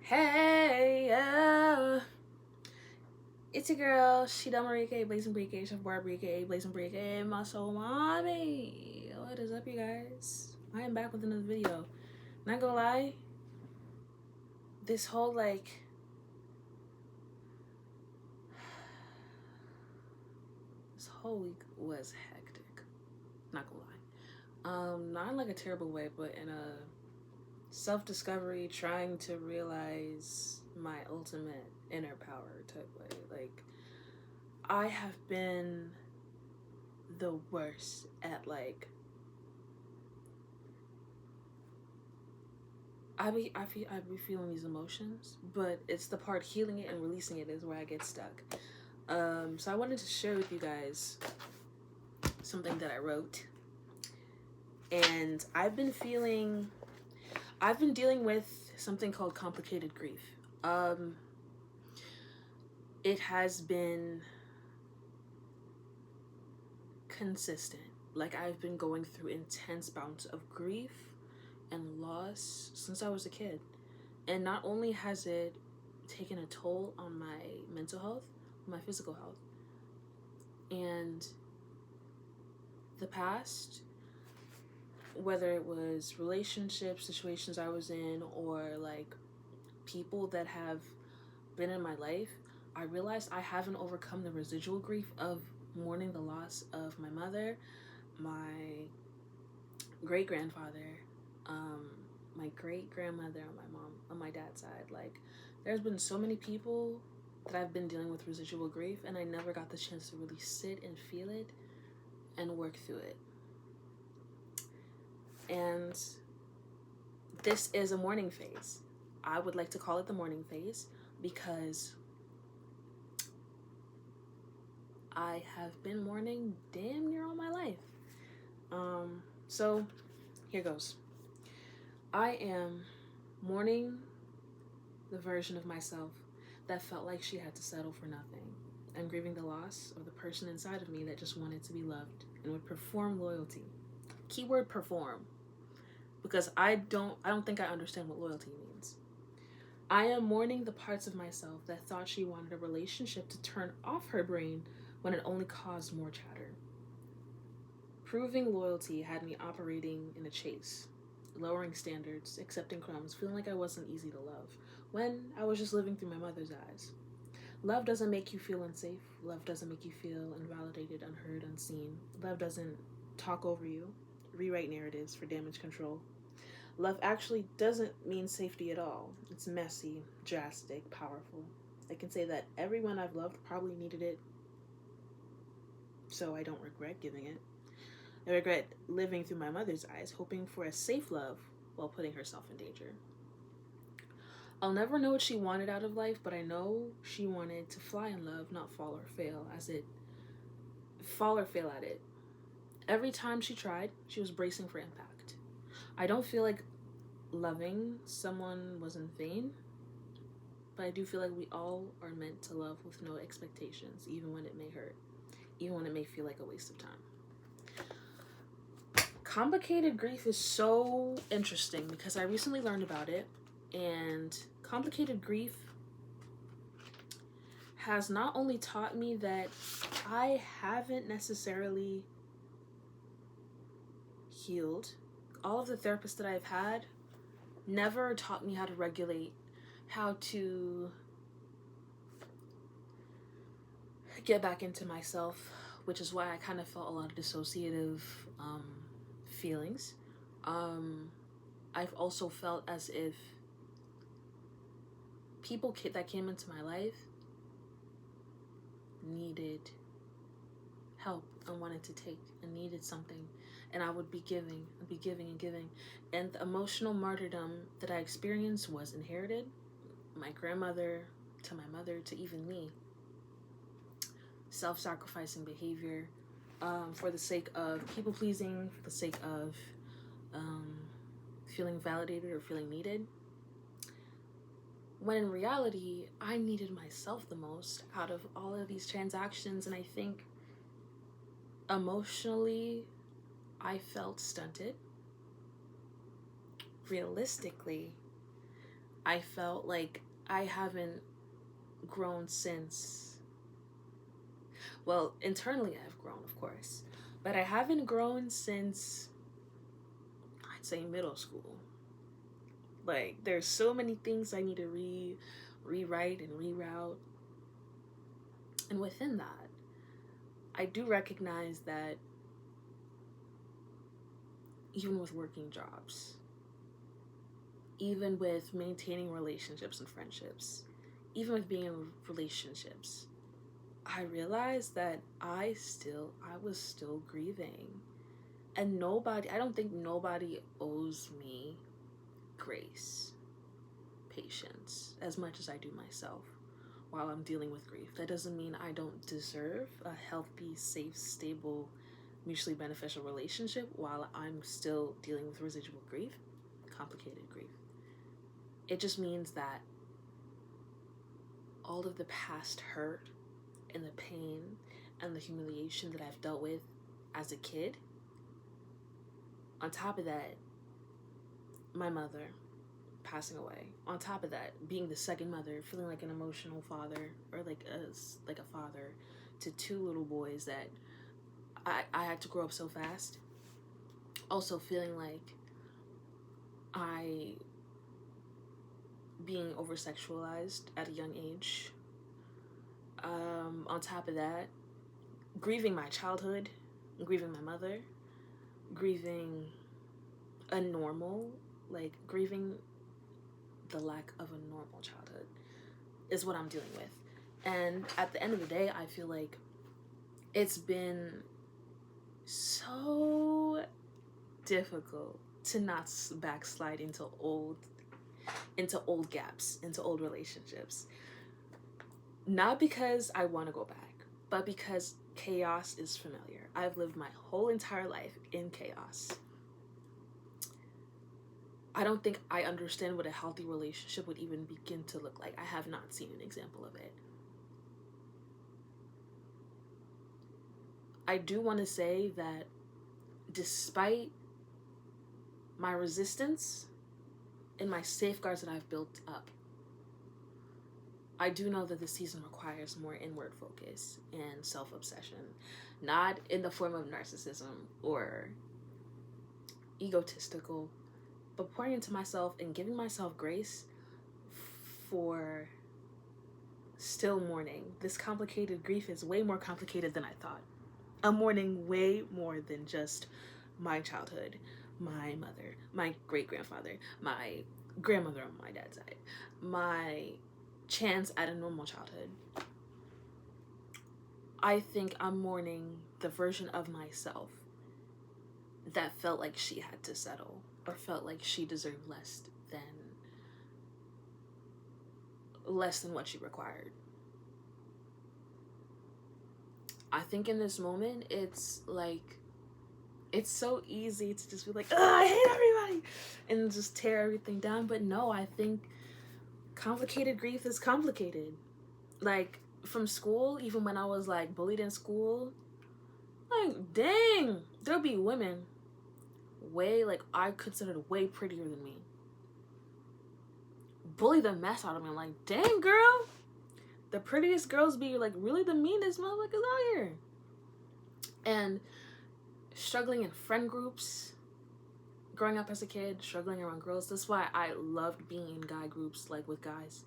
Hey, it's your girl, Shida Marike, Blazing Break, Chef Barbara, aka Blazing Break, my soul mommy. What is up, you guys? I am back with another video. Not gonna lie, this whole this whole week was hectic. Not gonna lie. Not in like a terrible way, but in a self-discovery, trying to realize my ultimate inner power type way. Like, I have been the worst at I be feeling these emotions, but it's the part healing it and releasing it is where I get stuck. So I wanted to share with you guys something that I wrote, and I've been dealing with something called complicated grief. It has been consistent. Like, I've been going through intense bouts of grief and loss since I was a kid. And not only has it taken a toll on my mental health, my physical health, and the past, whether it was relationships, situations I was in, or like people that have been in my life, I realized I haven't overcome the residual grief of mourning the loss of my mother, my great grandfather, my great grandmother on my dad's side. Like, there's been so many people that I've been dealing with residual grief, and I never got the chance to really sit and feel it and work through it. And this is a mourning phase. I would like to call it the mourning phase because I have been mourning damn near all my life. So here goes. I am mourning the version of myself that felt like she had to settle for nothing. I'm grieving the loss of the person inside of me that just wanted to be loved and would perform loyalty. Keyword perform. Because I don't think I understand what loyalty means. I am mourning the parts of myself that thought she wanted a relationship to turn off her brain when it only caused more chatter. Proving loyalty had me operating in a chase, lowering standards, accepting crumbs, feeling like I wasn't easy to love, when I was just living through my mother's eyes. Love doesn't make you feel unsafe. Love doesn't make you feel invalidated, unheard, unseen. Love doesn't talk over you, rewrite narratives for damage control. Love actually doesn't mean safety at all. It's messy, drastic, powerful. I can say that everyone I've loved probably needed it, so I don't regret giving it. I regret living through my mother's eyes, hoping for a safe love while putting herself in danger. I'll never know what she wanted out of life, but I know she wanted to fly in love, not fall or fail at it. Every time she tried, she was bracing for impact. I don't feel like loving someone was in vain, but I do feel like we all are meant to love with no expectations, even when it may hurt, even when it may feel like a waste of time. Complicated grief is so interesting because I recently learned about it, and complicated grief has not only taught me that I haven't necessarily healed. All of the therapists that I've had never taught me how to regulate, how to get back into myself, which is why I kind of felt a lot of dissociative feelings. I've also felt as if people that came into my life needed help and wanted to take and needed something, and I would be giving and giving, and the emotional martyrdom that I experienced was inherited. My grandmother to my mother to even me. Self-sacrificing behavior, for the sake of people pleasing, for the sake of feeling validated or feeling needed. When in reality, I needed myself the most out of all of these transactions, and I think emotionally, I felt stunted. Realistically, I felt like I haven't grown since, well, internally I've grown, of course, but I haven't grown since, I'd say, middle school. Like, there's so many things I need to rewrite and reroute. And within that, I do recognize that even with working jobs, even with maintaining relationships and friendships, even with being in relationships, I realized that I was still grieving. And I don't think nobody owes me grace, patience, as much as I do myself while I'm dealing with grief. That doesn't mean I don't deserve a healthy, safe, stable, mutually beneficial relationship while I'm still dealing with residual grief, complicated grief. It just means that all of the past hurt and the pain and the humiliation that I've dealt with as a kid, on top of that, my mother passing away, on top of that, being the second mother, feeling like an emotional father, or like a father to two little boys that I had to grow up so fast. Also feeling like I being over sexualized at a young age. On top of that, grieving my childhood, grieving my mother, grieving a normal, like grieving the lack of a normal childhood is what I'm dealing with. And at the end of the day, I feel like it's been so difficult to not backslide into old gaps, into old relationships. Not because I want to go back, but because chaos is familiar. I've lived my whole entire life in chaos. I don't think I understand what a healthy relationship would even begin to look like. I have not seen an example of it. I do want to say that despite my resistance and my safeguards that I've built up, I do know that the season requires more inward focus and self-obsession, not in the form of narcissism or egotistical, but pouring into myself and giving myself grace for still mourning. This complicated grief is way more complicated than I thought. I'm mourning way more than just my childhood, my mother, my great-grandfather, my grandmother on my dad's side, my chance at a normal childhood. I think I'm mourning the version of myself that felt like she had to settle or felt like she deserved less than what she required. I think in this moment, it's so easy to just be like, I hate everybody, and just tear everything down. But no, I think complicated grief is complicated. Like, from school, even when I was like bullied in school, like, dang, there'll be women I considered way prettier than me bully the mess out of me. I'm like, dang, girl, the prettiest girls be like really the meanest motherfuckers out here. And struggling in friend groups, growing up as a kid, struggling around girls. That's why I loved being in guy groups, like with guys,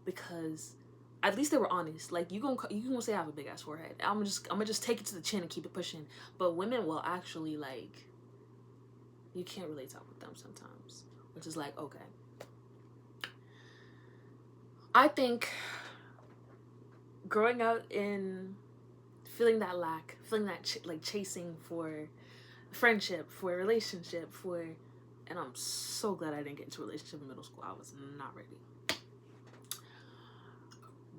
because at least they were honest. Like, you gonna say I have a big ass forehead. I'm gonna just take it to the chin and keep it pushing. But women will actually, like, you can't really talk with them sometimes, which is like, okay. I think growing up in feeling that lack, feeling that chasing for friendship, for a relationship, and I'm so glad I didn't get into a relationship in middle school. I was not ready.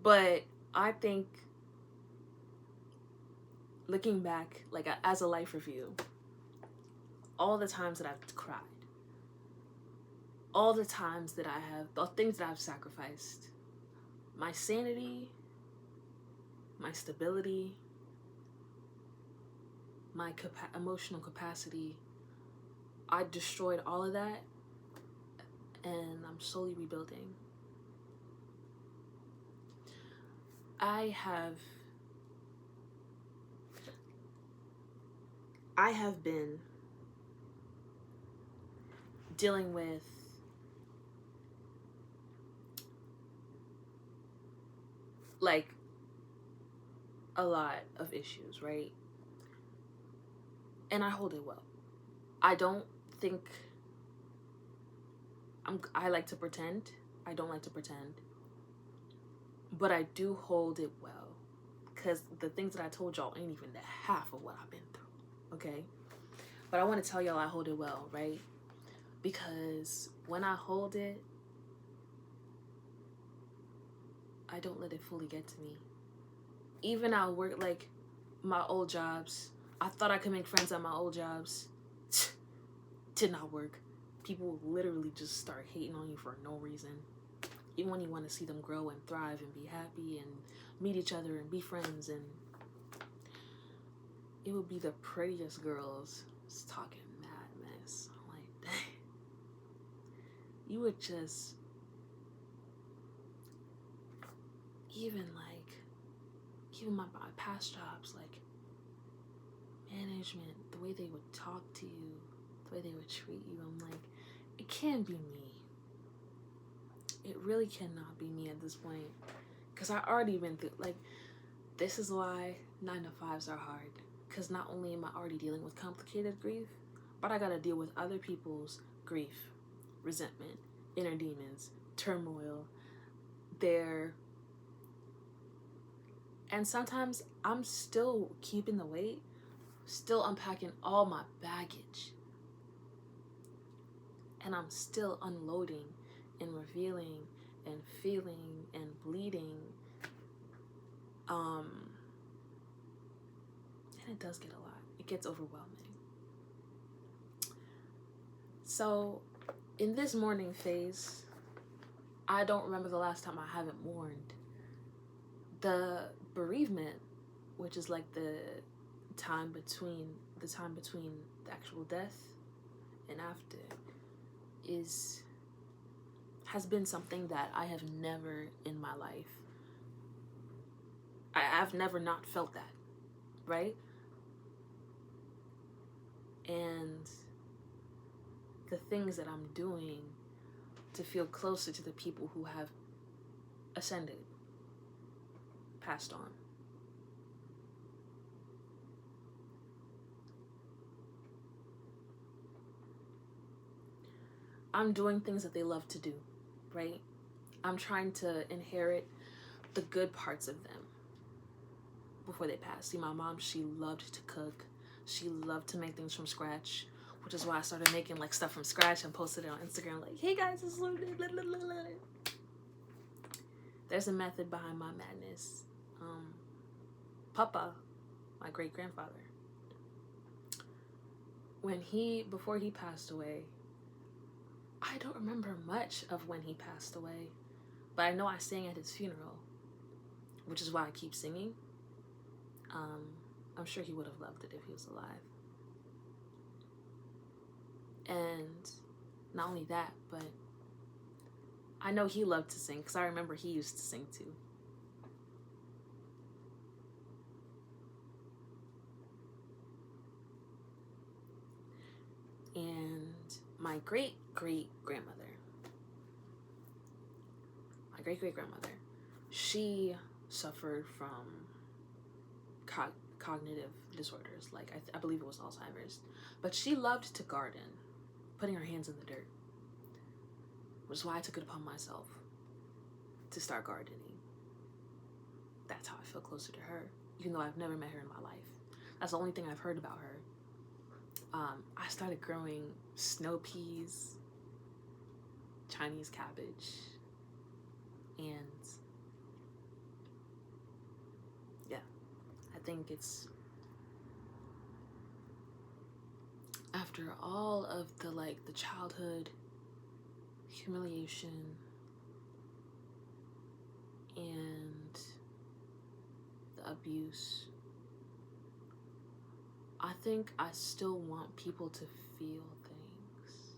But I think looking back, like as a life review, all the times that I've cried, all the times that the things that I've sacrificed, my sanity, my stability, my emotional capacity, I destroyed all of that, and I'm slowly rebuilding. I have been dealing with like a lot of issues, right? And I hold it well. I don't think I like to pretend. I don't like to pretend. But I do hold it well. Because the things that I told y'all ain't even the half of what I've been through. Okay? But I want to tell y'all I hold it well, right? Because when I hold it, I don't let it fully get to me. Even at work, like my old jobs, I thought I could make friends at my old jobs. Did not work. People will literally just start hating on you for no reason. Even when you want to see them grow and thrive and be happy and meet each other and be friends, and it would be the prettiest girls just talking mad mess. I'm like, dang. You would just, even my past jobs, like management, the way they would talk to you, the way they would treat you, I'm like, it can't be me. It really cannot be me at this point. Because I already been through, like, this is why 9-to-5s are hard. Because not only am I already dealing with complicated grief, but I gotta deal with other people's grief, resentment, inner demons, turmoil, and sometimes I'm still keeping the weight, still unpacking all my baggage. And I'm still unloading and revealing and feeling and bleeding. And it does get a lot. It gets overwhelming. So in this mourning phase, I don't remember the last time I haven't mourned. The bereavement, which is like the time between the actual death and after, has been something that I have never in my life. I've never not felt that, right? And the things that I'm doing to feel closer to the people who have ascended, passed on. I'm doing things that they love to do, right? I'm trying to inherit the good parts of them before they pass. See, my mom, she loved to cook. She loved to make things from scratch, which is why I started making like stuff from scratch and posted it on Instagram like, hey guys, this is what there's a method behind my madness. Papa, my great-grandfather, before he passed away, I don't remember much of when he passed away, but I know I sang at his funeral, which is why I keep singing. I'm sure he would have loved it if he was alive. And not only that, but I know he loved to sing because I remember he used to sing too. And my great-great-grandmother, she suffered from cognitive disorders, like I believe it was Alzheimer's, but she loved to garden, putting her hands in the dirt, which is why I took it upon myself to start gardening. That's how I feel closer to her, even though I've never met her in my life. That's the only thing I've heard about her. I started growing snow peas, Chinese cabbage, and yeah, I think it's after all of the childhood humiliation and the abuse, I think I still want people to feel things.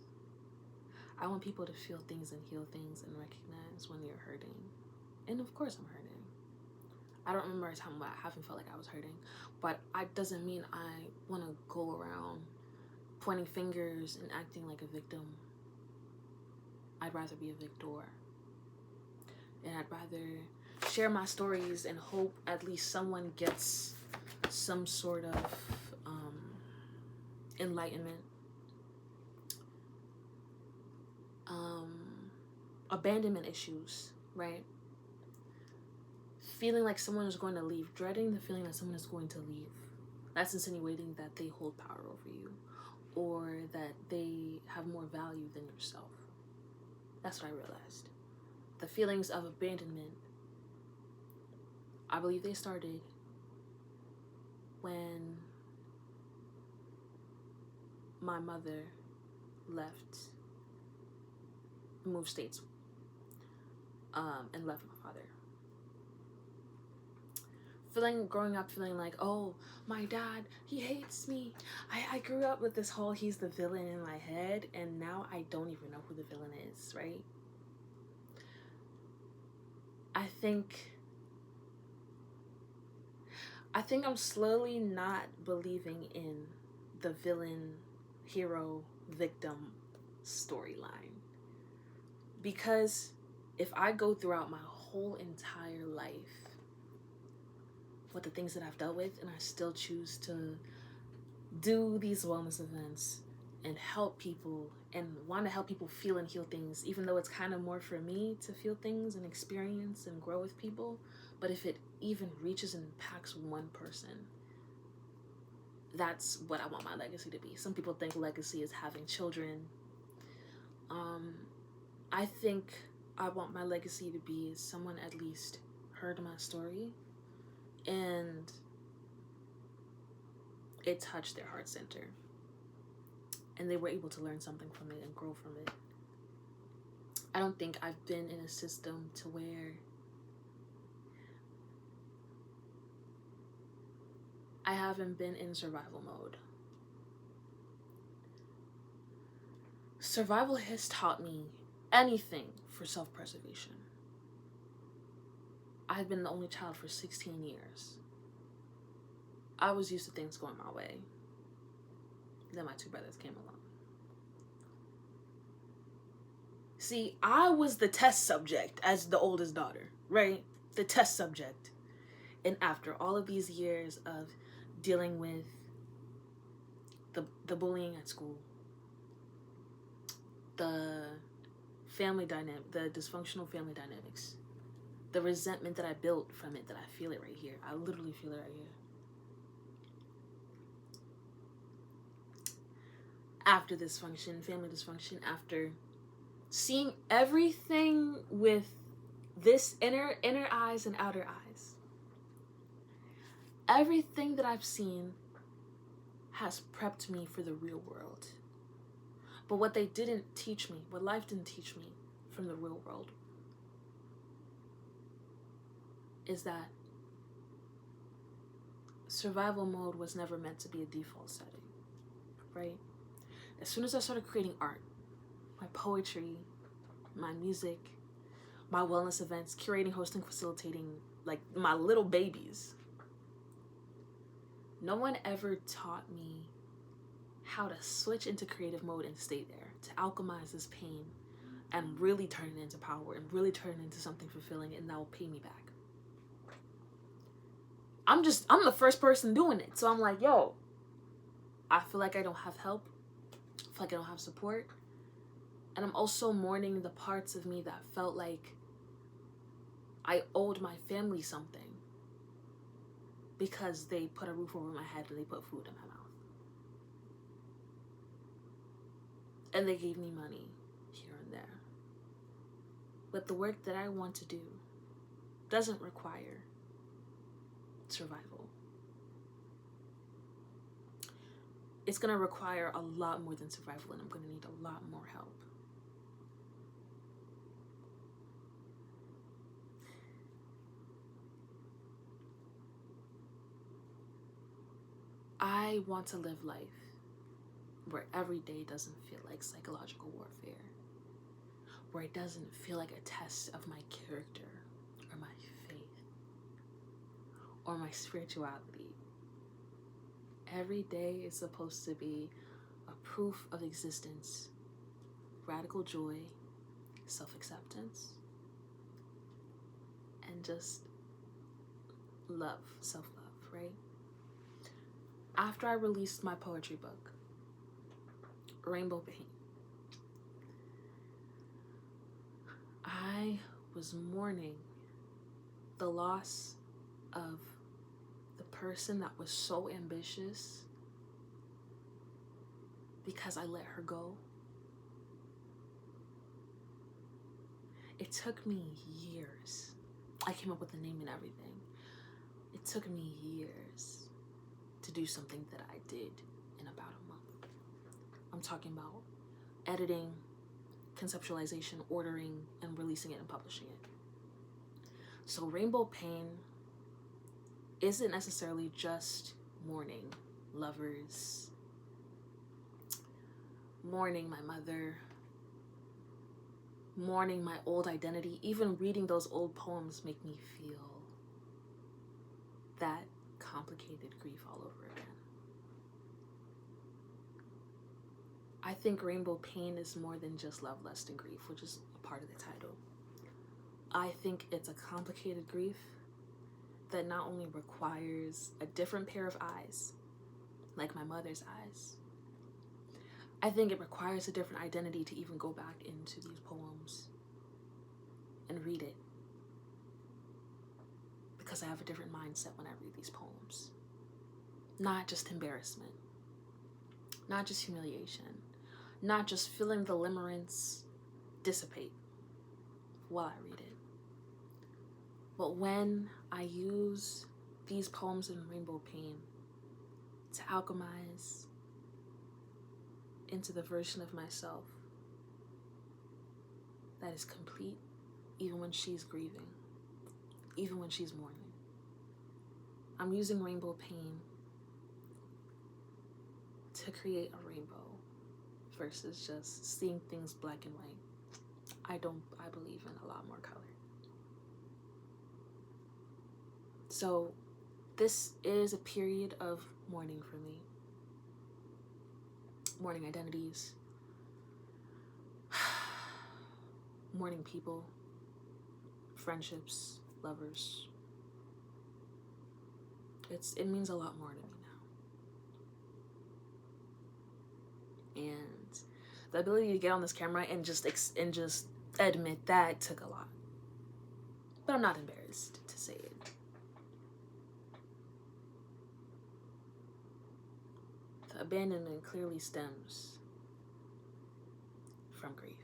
I want people to feel things and heal things and recognize when you're hurting. And of course I'm hurting. I don't remember a time where I haven't felt like I was hurting, but it doesn't mean I want to go around pointing fingers and acting like a victim. I'd rather be a victor. And I'd rather share my stories and hope at least someone gets some sort of enlightenment. Abandonment issues, right? Feeling like someone is going to leave, dreading the feeling that someone is going to leave. That's insinuating that they hold power over you or that they have more value than yourself. That's what I realized. The feelings of abandonment, I believe they started when my mother moved states, and left my father. Growing up feeling like, oh, my dad, he hates me. I grew up with this whole he's the villain in my head, and now I don't even know who the villain is, right? I think I'm slowly not believing in the villain, hero, victim storyline. Because if I go throughout my whole entire life with the things that I've dealt with, and I still choose to do these wellness events and help people and want to help people feel and heal things, even though it's kind of more for me to feel things and experience and grow with people, but if it even reaches and impacts one person, that's what I want my legacy to be. Some people think legacy is having children. I think I want my legacy to be someone at least heard my story and it touched their heart center and they were able to learn something from it and grow from it. I don't think I've been in a system to where I haven't been in survival mode. Survival has taught me anything for self-preservation. I've been the only child for 16 years. I was used to things going my way. Then my two brothers came along. See, I was the test subject as the oldest daughter, right? The test subject. And after all of these years of dealing with the bullying at school, the family dynamic, the dysfunctional family dynamics, the resentment that I built from it, that I feel it right here. I literally feel it right here. After family dysfunction, after seeing everything with this inner eyes and outer eyes, everything that I've seen has prepped me for the real world. But what they didn't teach me, what life didn't teach me from the real world, is that survival mode was never meant to be a default setting, right? As soon as I started creating art, my poetry, my music, my wellness events, curating, hosting, facilitating, like my little babies, no one ever taught me how to switch into creative mode and stay there, to alchemize this pain and really turn it into power and really turn it into something fulfilling and that will pay me back. I'm the first person doing it. So I'm like, yo, I feel like I don't have help. I feel like I don't have support. And I'm also mourning the parts of me that felt like I owed my family something because they put a roof over my head and they put food in my mouth. And they gave me money here and there. But the work that I want to do doesn't require survival. It's going to require a lot more than survival, and I'm going to need a lot more help. I want to live life where every day doesn't feel like psychological warfare, where it doesn't feel like a test of my character or my faith. or my spirituality. Every day is supposed to be a proof of existence, radical joy, self-acceptance, and just love, self-love, right? After I released my poetry book, Rainbow Pain, I was mourning the loss of the person that was so ambitious because I let her go. It took me years. I came up with the name and everything. It took me years to do something that I did in about a month. I'm talking about editing, conceptualization, ordering, and releasing it and publishing it. So Rainbow Pain isn't necessarily just mourning lovers, mourning my mother, mourning my old identity. Even reading those old poems make me feel that complicated grief all over again. I think Rainbow Pain is more than just love, lust, and grief, which is a part of the title. I think it's a complicated grief that not only requires a different pair of eyes, like my mother's eyes, I think it requires a different identity to even go back into these poems and read it. Because I have a different mindset when I read these poems. Not just embarrassment, not just humiliation, not just feeling the limerence dissipate while I read it. But when I use these poems in Rainbow Pain to alchemize into the version of myself that is complete, even when she's grieving, even when she's mourning, I'm using Rainbow Pain to create a rainbow versus just seeing things black and white. I believe in a lot more color. So this is a period of mourning for me. Mourning identities, mourning people, friendships, lovers. It means a lot more to me now. And the ability to get on this camera and just admit that took a lot. But I'm not embarrassed to say it. The abandonment clearly stems from grief.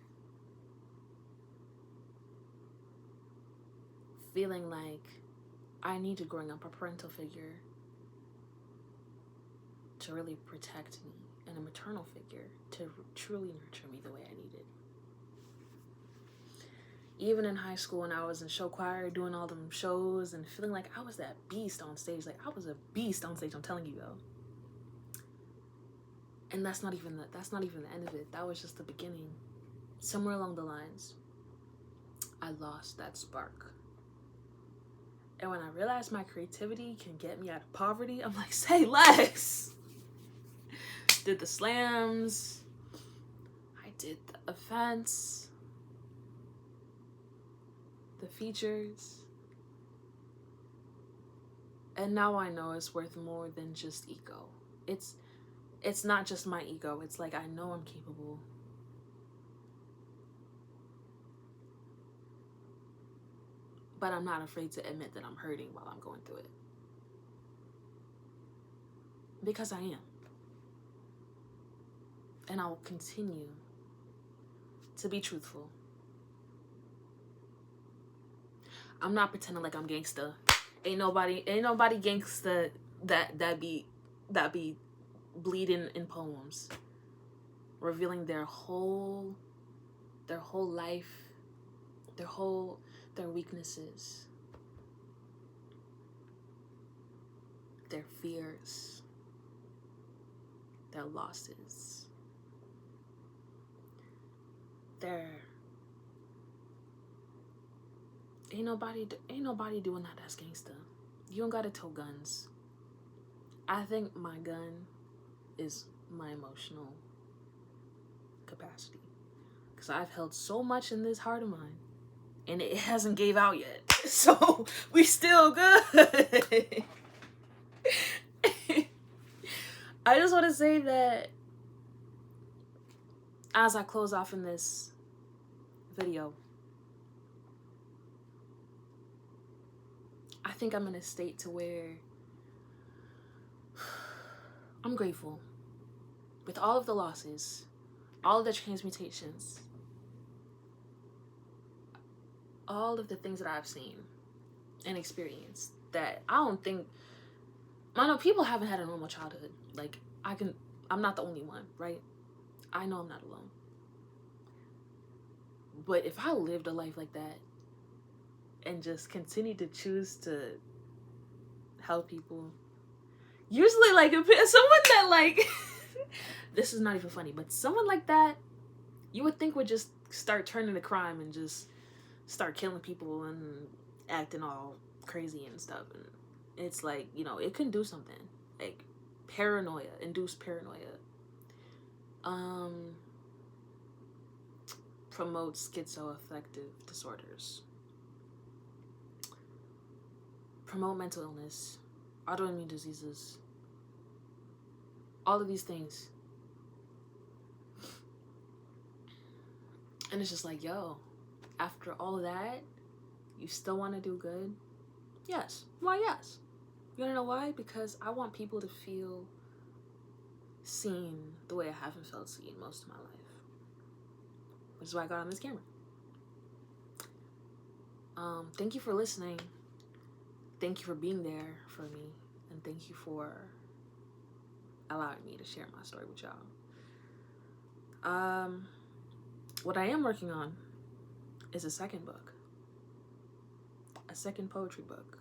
Feeling like I needed growing up a parental figure to really protect me, and a maternal figure to truly nurture me the way I needed. Even in high school, when I was in show choir doing all them shows and feeling like I was that beast on stage. Like, I was a beast on stage, I'm telling you though. And that's not even the end of it. That was just the beginning. Somewhere along the lines, I lost that spark. And when I realized my creativity can get me out of poverty, I'm like, say less. Did the slams. I did the events. The features. And now I know it's worth more than just ego. It's not just my ego. It's like, I know I'm capable. But I'm not afraid to admit that I'm hurting while I'm going through it. Because I am. And I will continue to be truthful. I'm not pretending like I'm gangsta. Ain't nobody gangsta that be bleeding in poems, revealing their whole life, their weaknesses, their fears, their losses, ain't nobody doing that. That's gangsta. you don't gotta tow guns. I think my gun is my emotional capacity. Because I've held so much in this heart of mine. And it hasn't gave out yet. So we still good. I just want to say that as I close off in this video, I think I'm in a state to where I'm grateful with all of the losses, all of the transmutations, all of the things that I've seen and experienced that I know people haven't had a normal childhood. Like, I'm not the only one, right? I know I'm not alone. But if I lived a life like that and just continued to choose to help people, usually, like, if someone that, like, this is not even funny, but someone like that, you would think would just start turning to crime and just start killing people and acting all crazy and stuff. And it's like, you know, it can do something. Like, induced paranoia. Promotes schizoaffective disorders. Promote mental illness, autoimmune diseases. All of these things. And it's just like, yo, after all of that, you still want to do good? Yes. Why, yes. You want to know why? Because I want people to feel seen the way I haven't felt seen most of my life. Which is why I got on this camera. Thank you for listening. Thank you for being there for me. And thank you for allowing me to share my story with y'all. What I am working on is a second book. A second poetry book.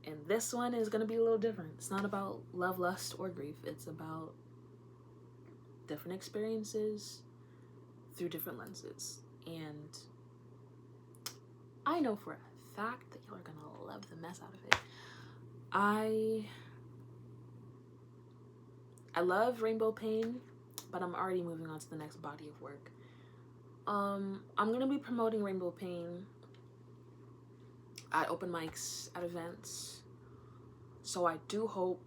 And this one is going to be a little different. It's not about love, lust, or grief. It's about different experiences through different lenses. And I know for a fact that y'all are going to love the mess out of it. I love Rainbow Pain, but I'm already moving on to the next body of work. I'm going to be promoting Rainbow Pain at open mics, at events. So I do hope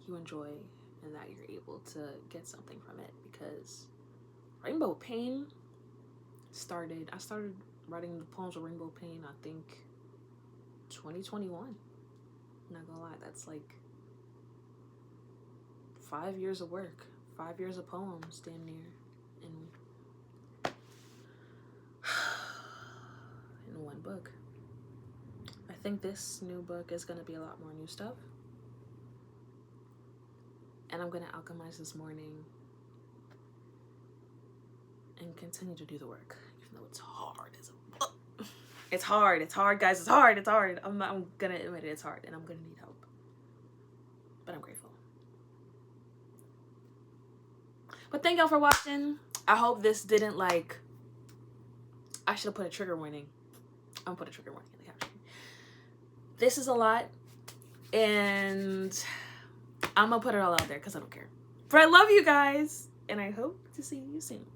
you enjoy and that you're able to get something from it, because Rainbow Pain I started writing the poems of Rainbow Pain, I think 2021. I'm not gonna lie, that's like 5 years of work, 5 years of poems, damn near, in one book. I think this new book is gonna be a lot more new stuff. And I'm gonna alchemize this morning and continue to do the work, even though it's hard as a It's hard, guys, it's hard. I'm gonna admit it, it's hard, and I'm gonna need help. But I'm grateful. But thank y'all for watching. I hope this didn't, like, I should have put a trigger warning. I'm gonna put a trigger warning in the caption. This is a lot, and I'm gonna put it all out there because I don't care. But I love you guys, and I hope to see you soon.